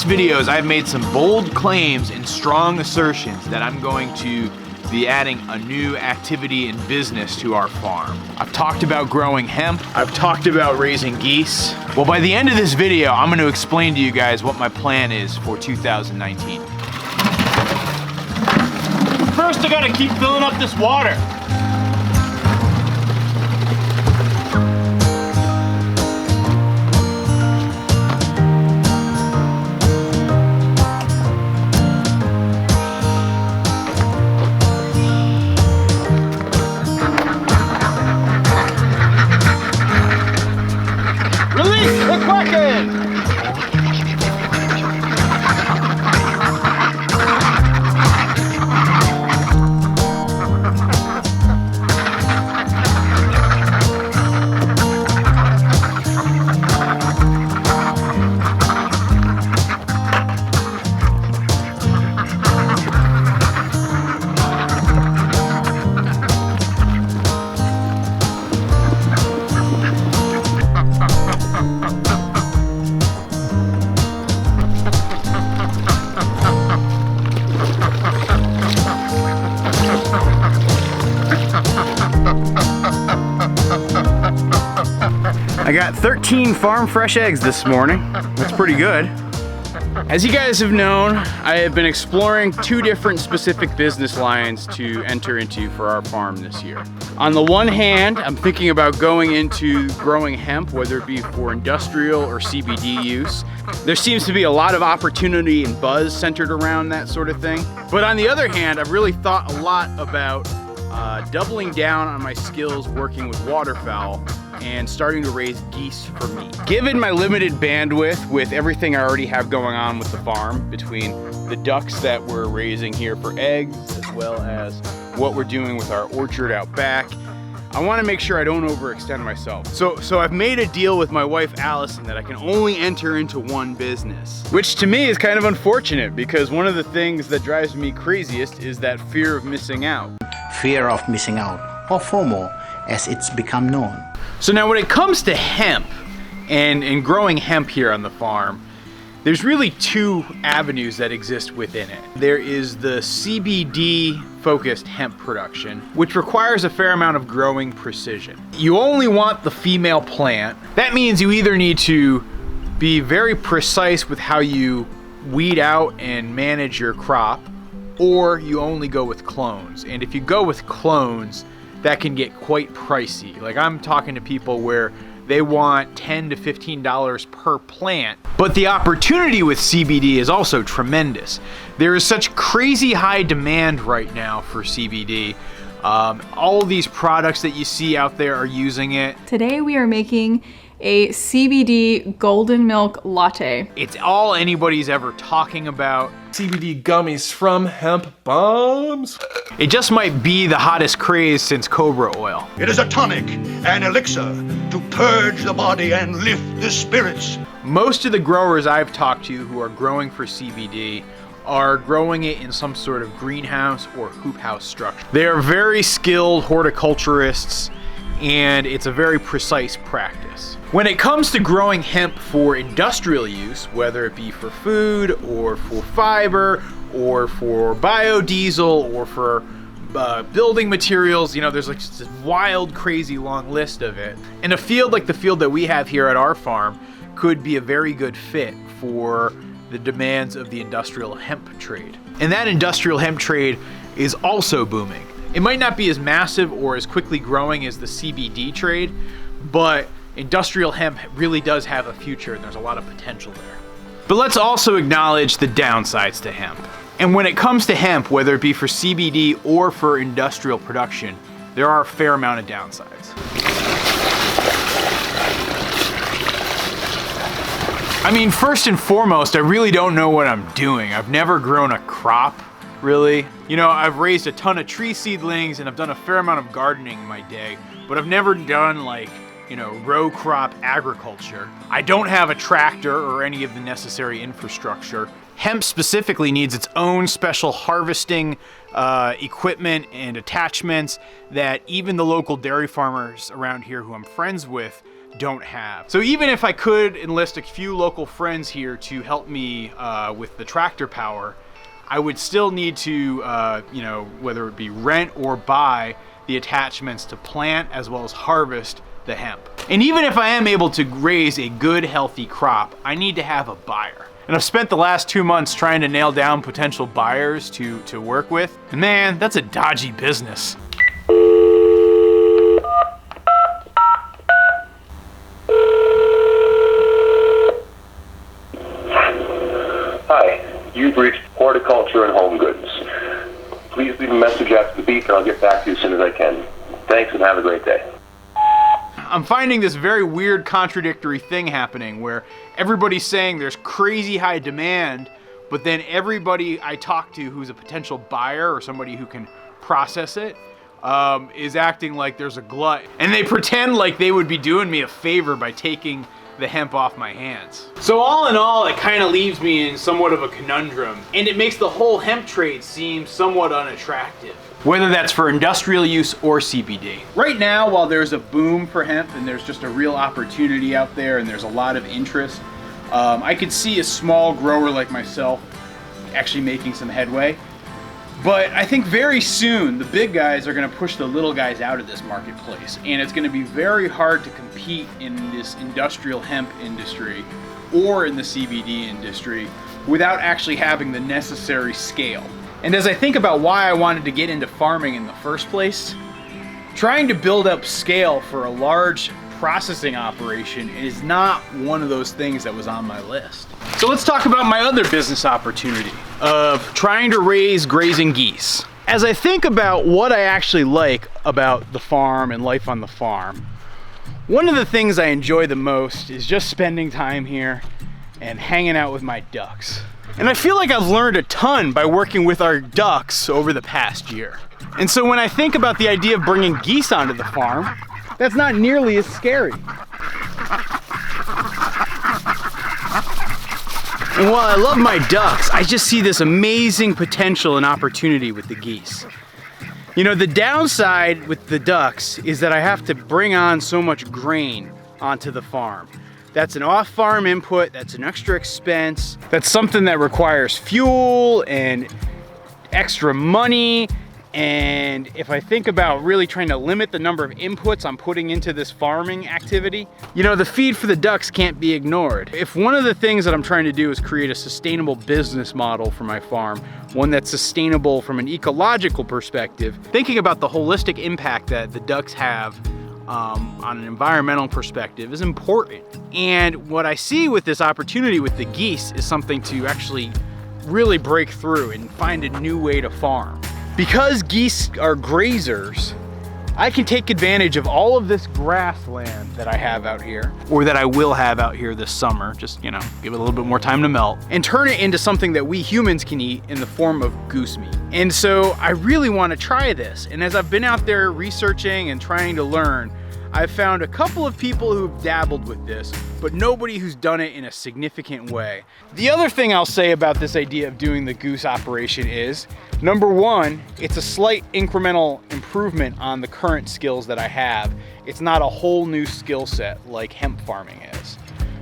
past videos, I've made some bold claims and strong assertions that I'm going to be adding a new activity and business to our farm. I've talked about growing hemp. I've talked about raising geese. Well, by the end of this video, I'm going to explain to you guys what my plan is for 2019. First, I gotta keep filling up this water. Release the Kraken! I got 13 farm fresh eggs this morning. That's pretty good. As you guys have known, I have been exploring two different specific business lines to enter into for our farm this year. On the one hand, I'm thinking about going into growing hemp, whether it be for industrial or CBD use. There seems to be a lot of opportunity and buzz centered around that sort of thing. But on the other hand, I've really thought a lot about doubling down on my skills working with waterfowl and starting to raise geese for meat. Given my limited bandwidth with everything I already have going on with the farm, between the ducks that we're raising here for eggs, as well as what we're doing with our orchard out back, I want to make sure I don't overextend myself. So I've made a deal with my wife Allison that I can only enter into one business, which to me is kind of unfortunate because one of the things that drives me craziest is that fear of missing out. Fear of missing out, or FOMO, as it's become known. So now when it comes to hemp and growing hemp here on the farm, there's really two avenues that exist within it. There is the CBD focused hemp production, which requires a fair amount of growing precision. You only want the female plant. That means you either need to be very precise with how you weed out and manage your crop, or you only go with clones. And if you go with clones, that can get quite pricey. Like, I'm talking to people where they want $10 to $15 per plant. But the opportunity with CBD is also tremendous. There is such crazy high demand right now for CBD. All of these products that you see out there are using it. Today we are making a CBD golden milk latte. It's all anybody's ever talking about. CBD gummies from Hemp Bombs. It just might be the hottest craze since Cobra oil. It is a tonic, an elixir to purge the body and lift the spirits. Most of the growers I've talked to who are growing for CBD are growing it in some sort of greenhouse or hoop house structure. They are very skilled horticulturists, and it's a very precise practice. When it comes to growing hemp for industrial use, whether it be for food or for fiber or for biodiesel or for building materials, you know, there's like just this wild, crazy long list of it. And a field like the field that we have here at our farm could be a very good fit for the demands of the industrial hemp trade. And that industrial hemp trade is also booming. It might not be as massive or as quickly growing as the CBD trade, but industrial hemp really does have a future and there's a lot of potential there. But let's also acknowledge the downsides to hemp. And when it comes to hemp, whether it be for CBD or for industrial production, there are a fair amount of downsides. I mean, first and foremost, I really don't know what I'm doing. I've never grown a crop, really. You know, I've raised a ton of tree seedlings and I've done a fair amount of gardening in my day, but I've never done like, you know, row crop agriculture. I don't have a tractor or any of the necessary infrastructure. Hemp specifically needs its own special harvesting equipment and attachments that even the local dairy farmers around here who I'm friends with don't have. So even if I could enlist a few local friends here to help me with the tractor power, I would still need to, you know, whether it be rent or buy the attachments to plant as well as harvest the hemp. And even if I am able to raise a good, healthy crop, I need to have a buyer. And I've spent the last 2 months trying to nail down potential buyers to work with. And man, that's a dodgy business. Hi, you've reached Horticulture and Home Goods. Please leave a message after the beep and I'll get back to you as soon as I can. Thanks and have a great day. I'm finding this very weird contradictory thing happening where everybody's saying there's crazy high demand, but then everybody I talk to who's a potential buyer or somebody who can process it is acting like there's a glut. And they pretend like they would be doing me a favor by taking the hemp off my hands. So all in all, it kind of leaves me in somewhat of a conundrum, and it makes the whole hemp trade seem somewhat unattractive, whether that's for industrial use or CBD. Right now, while there's a boom for hemp and there's just a real opportunity out there and there's a lot of interest, I could see a small grower like myself actually making some headway. But I think very soon the big guys are going to push the little guys out of this marketplace, and it's going to be very hard to compete in this industrial hemp industry or in the CBD industry without actually having the necessary scale. And as I think about why I wanted to get into farming in the first place, trying to build up scale for a large processing operation is not one of those things that was on my list. So let's talk about my other business opportunity of trying to raise grazing geese. As I think about what I actually like about the farm and life on the farm, one of the things I enjoy the most is just spending time here and hanging out with my ducks. And I feel like I've learned a ton by working with our ducks over the past year. And so when I think about the idea of bringing geese onto the farm, that's not nearly as scary. And while I love my ducks, I just see this amazing potential and opportunity with the geese. You know, the downside with the ducks is that I have to bring on so much grain onto the farm. That's an off-farm input, that's an extra expense, that's something that requires fuel and extra money. And if I think about really trying to limit the number of inputs I'm putting into this farming activity, you know, the feed for the ducks can't be ignored. If one of the things that I'm trying to do is create a sustainable business model for my farm, one that's sustainable from an ecological perspective, thinking about the holistic impact that the ducks have on an environmental perspective is important. And what I see with this opportunity with the geese is something to actually really break through and find a new way to farm. Because geese are grazers, I can take advantage of all of this grassland that I have out here, or that I will have out here this summer, just, you know, give it a little bit more time to melt, and turn it into something that we humans can eat in the form of goose meat. And so I really want to try this. And as I've been out there researching and trying to learn, I've found a couple of people who've dabbled with this, but nobody who's done it in a significant way. The other thing I'll say about this idea of doing the goose operation is, number one, it's a slight incremental improvement on the current skills that I have. It's not a whole new skill set like hemp farming is.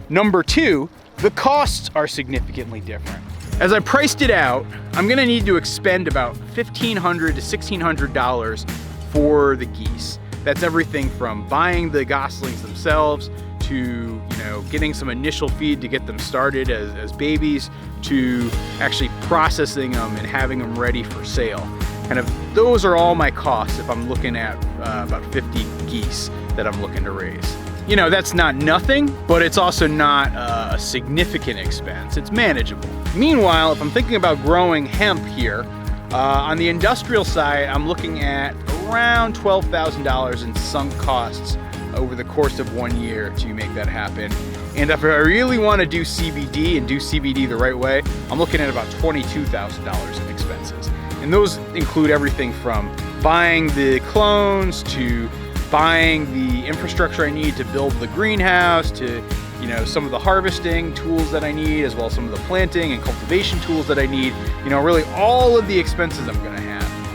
Number two, the costs are significantly different. As I priced it out, I'm gonna need to expend about $1,500 to $1,600 for the geese. That's everything from buying the goslings themselves to, you know, getting some initial feed to get them started as babies, to actually processing them and having them ready for sale. Kind of those are all my costs if I'm looking at about 50 geese that I'm looking to raise. You know, that's not nothing, but it's also not a significant expense. It's manageable. Meanwhile, if I'm thinking about growing hemp here, on the industrial side, I'm looking at around $12,000 in sunk costs over the course of 1 year to make that happen. And if I really want to do CBD and do CBD the right way, I'm looking at about $22,000 in expenses. And those include everything from buying the clones to buying the infrastructure I need to build the greenhouse to, you know, some of the harvesting tools that I need, as well as some of the planting and cultivation tools that I need. You know, really all of the expenses I'm gonna have.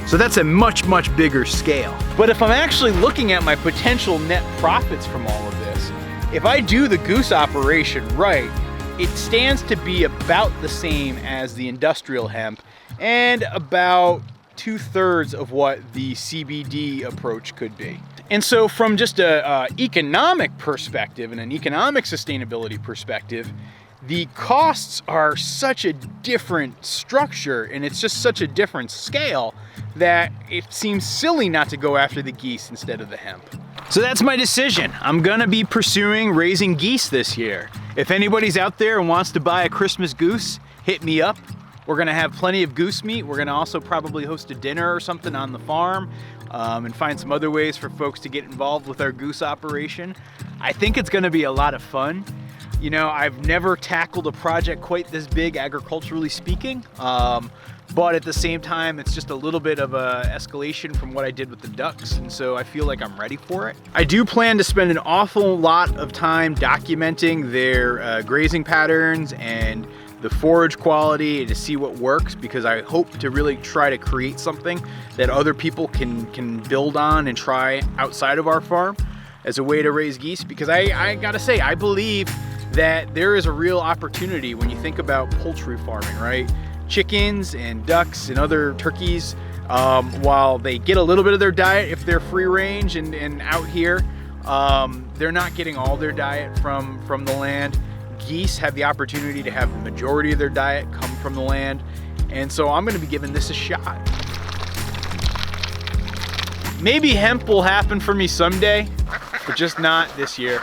So that's a much, much bigger scale. But if I'm actually looking at my potential net profits from all of this, if I do the goose operation right, it stands to be about the same as the industrial hemp and about 2/3 of what the CBD approach could be. And so from just a economic perspective and an economic sustainability perspective, the costs are such a different structure and it's just such a different scale that it seems silly not to go after the geese instead of the hemp. So that's my decision. I'm gonna be pursuing raising geese this year. If anybody's out there and wants to buy a Christmas goose, hit me up. We're gonna have plenty of goose meat. We're gonna also probably host a dinner or something on the farm and find some other ways for folks to get involved with our goose operation. I think it's gonna be a lot of fun. You know, I've never tackled a project quite this big, agriculturally speaking, but at the same time, it's just a little bit of a escalation from what I did with the ducks, and so I feel like I'm ready for it. I do plan to spend an awful lot of time documenting their grazing patterns and the forage quality to see what works, because I hope to really try to create something that other people can build on and try outside of our farm as a way to raise geese, because I gotta say, I believe that there is a real opportunity when you think about poultry farming, right? Chickens and ducks and other turkeys, while they get a little bit of their diet if they're free range and out here, they're not getting all their diet from the land. Geese have the opportunity to have the majority of their diet come from the land, and so I'm gonna be giving this a shot. Maybe hemp will happen for me someday, but just not this year.